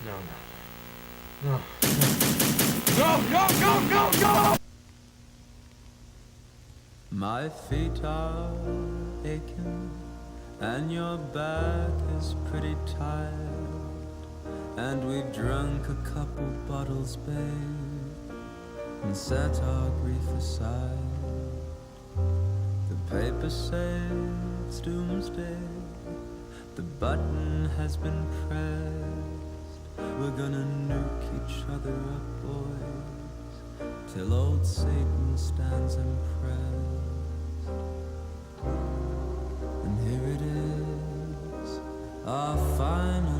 No. No, no, no, no, no! My feet are aching and your back is pretty tired, and we've drunk a couple bottles, babe, and set our grief aside. The paper says doomsday, the button has been pressed. We're gonna nuke each other up, boys, till old Satan stands impressed. And here it is, our final